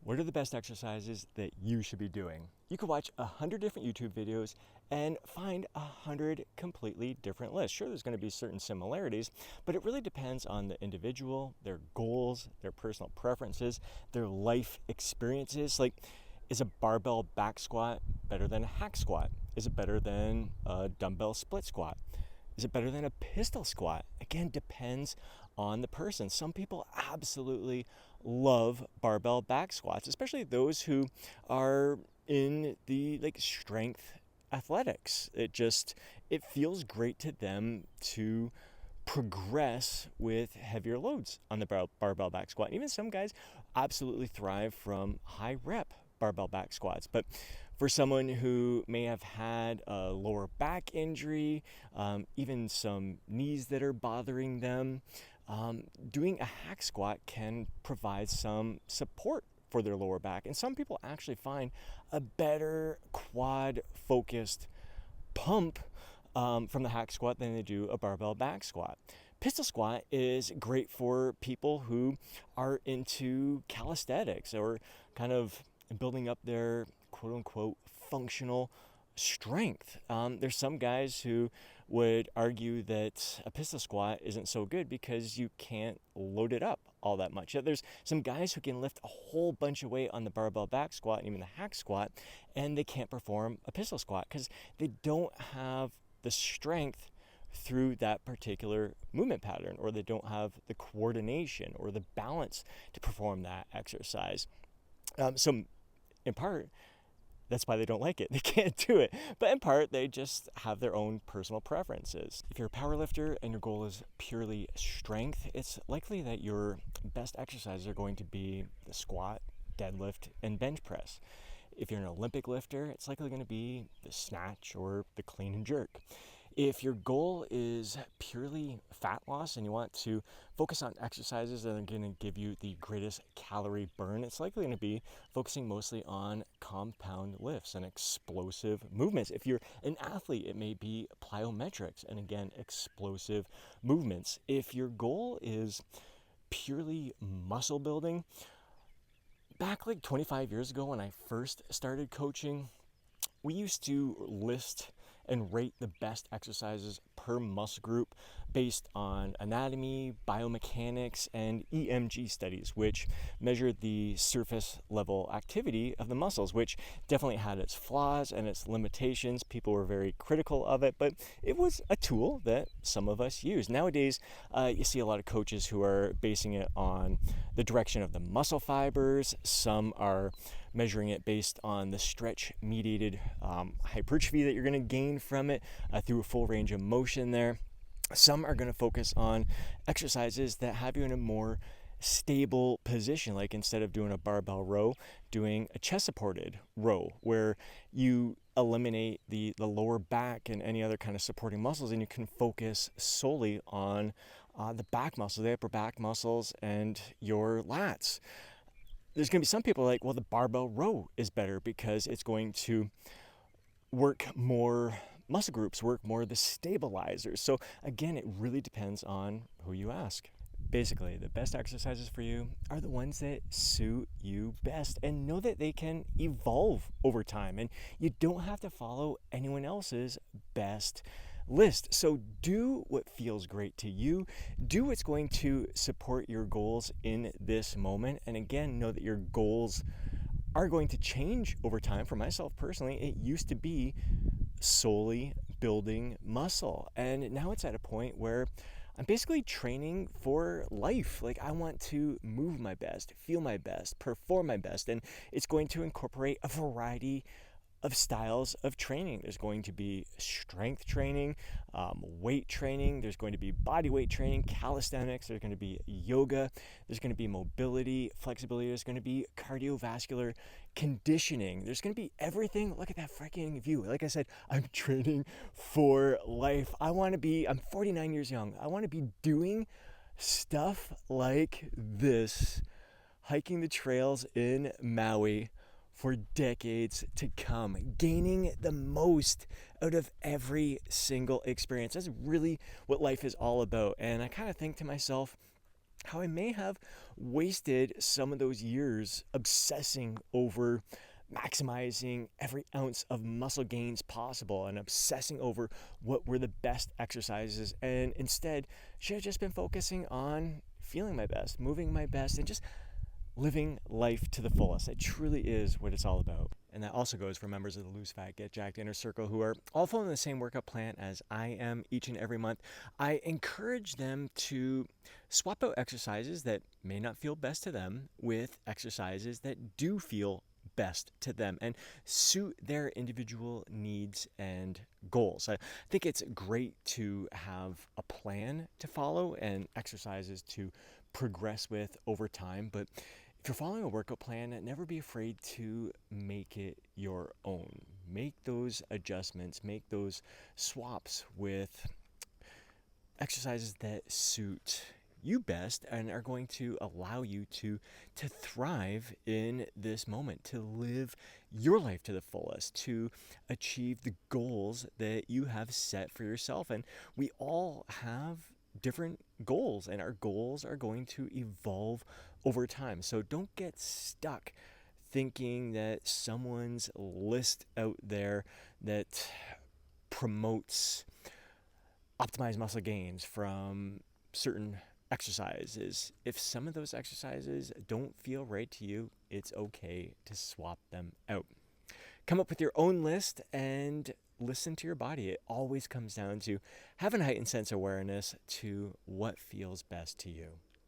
What are the best exercises that you should be doing? You could watch 100 different YouTube videos and find 100 completely different lists. Sure, there's going to be certain similarities, but it really depends on the individual, their goals, their personal preferences, their life experiences. Like, is a barbell back squat better than a hack squat? Is it better than a dumbbell split squat? Is it better than a pistol squat? Again, depends on the person. Some people absolutely love barbell back squats, especially those who are in the strength athletics. It feels great to them to progress with heavier loads on the barbell back squat. And even some guys absolutely thrive from high rep barbell back squats. But for someone who may have had a lower back injury, even some knees that are bothering them, doing a hack squat can provide some support for their lower back. And some people actually find a better quad focused pump from the hack squat than they do a barbell back squat. Pistol squat is great for people who are into calisthenics or kind of building up their quote unquote functional strength. There's some guys who would argue that a pistol squat isn't so good because you can't load it up all that much. There's some guys who can lift a whole bunch of weight on the barbell back squat and even the hack squat, and they can't perform a pistol squat because they don't have the strength through that particular movement pattern, or they don't have the coordination or the balance to perform that exercise. So in part, that's why they don't like it. They can't do it. But in part, they just have their own personal preferences. If you're a powerlifter and your goal is purely strength, it's likely that your best exercises are going to be the squat, deadlift, and bench press. If you're an Olympic lifter, it's likely going to be the snatch or the clean and jerk. If your goal is purely fat loss and you want to focus on exercises that are going to give you the greatest calorie burn, it's likely going to be focusing mostly on compound lifts and explosive movements. If you're an athlete, it may be plyometrics and, again, explosive movements. If your goal is purely muscle building, back 25 years ago when I first started coaching, we used to list and rate the best exercises per muscle group based on anatomy, biomechanics, and EMG studies, which measured the surface level activity of the muscles, which definitely had its flaws and its limitations. People were very critical of it, but it was a tool that some of us use. Nowadays, you see a lot of coaches who are basing it on the direction of the muscle fibers. Some are measuring it based on the stretch-mediated hypertrophy that you're going to gain from it through a full range of motion there. Some are going to focus on exercises that have you in a more stable position, like instead of doing a barbell row, doing a chest-supported row, where you eliminate the lower back and any other kind of supporting muscles, and you can focus solely on the back muscles, the upper back muscles, and your lats. There's going to be some people like, well, the barbell row is better because it's going to work more muscle groups, work more the stabilizers. So again, it really depends on who you ask. Basically, the best exercises for you are the ones that suit you best, and know that they can evolve over time, and you don't have to follow anyone else's best list. So do what feels great to you. Do what's going to support your goals in this moment. And again, know that your goals are going to change over time. For myself personally, it used to be solely building muscle, and now it's at a point where I'm basically training for life. Like, I want to move my best, feel my best, perform my best, and it's going to incorporate a variety of styles of training. There's going to be strength training, weight training, there's going to be body weight training, calisthenics, there's going to be yoga, there's going to be mobility, flexibility, there's going to be cardiovascular conditioning, there's going to be everything. Look at that freaking view. Like I said, I'm training for life. I'm 49 years young. I want to be doing stuff like this, hiking the trails in Maui for decades to come, gaining the most out of every single experience. That's really what life is all about. And I kind of think to myself, how I may have wasted some of those years obsessing over maximizing every ounce of muscle gains possible and obsessing over what were the best exercises, and instead should have just been focusing on feeling my best, moving my best, and just living life to the fullest. That truly is what it's all about. And that also goes for members of the Lose Fat, Get Jacked Inner Circle who are all following the same workout plan as I am each and every month. I encourage them to swap out exercises that may not feel best to them with exercises that do feel best to them and suit their individual needs and goals. I think it's great to have a plan to follow and exercises to progress with over time, but if you're following a workout plan, never be afraid to make it your own. Make those adjustments, make those swaps with exercises that suit you best and are going to allow you to thrive in this moment, to live your life to the fullest, to achieve the goals that you have set for yourself. And we all have different goals, and our goals are going to evolve over time. So don't get stuck thinking that someone's list out there that promotes optimized muscle gains from certain exercises. If some of those exercises don't feel right to you, it's okay to swap them out. Come up with your own list and listen to your body. It always comes down to having a heightened sense of awareness to what feels best to you.